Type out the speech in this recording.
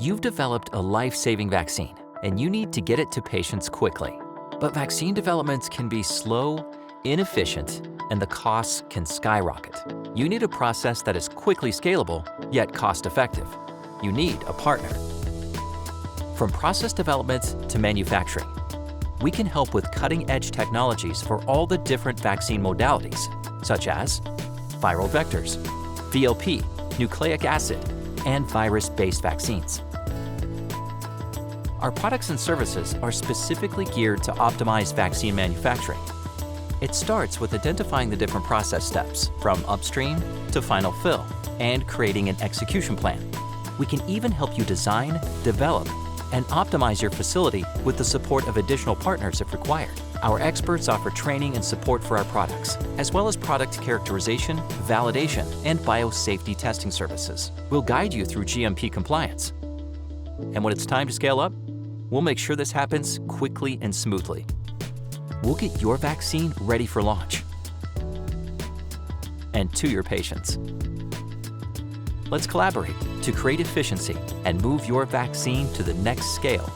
You've developed a life-saving vaccine, and you need to get it to patients quickly. But vaccine developments can be slow, inefficient, and the costs can skyrocket. You need a process that is quickly scalable, yet cost-effective. You need a partner. From process development to manufacturing, we can help with cutting-edge technologies for all the different vaccine modalities, such as viral vectors, VLP, nucleic acid, and virus-based vaccines. Our products and services are specifically geared to optimize vaccine manufacturing. It starts with identifying the different process steps, from upstream to final fill, and creating an execution plan. We can even help you design, develop, and optimize your facility with the support of additional partners if required. Our experts offer training and support for our products, as well as product characterization, validation, and biosafety testing services. We'll guide you through GMP compliance. And when it's time to scale up, we'll make sure this happens quickly and smoothly. We'll get your vaccine ready for launch and to your patients. Let's collaborate to create efficiency and move your vaccine to the next scale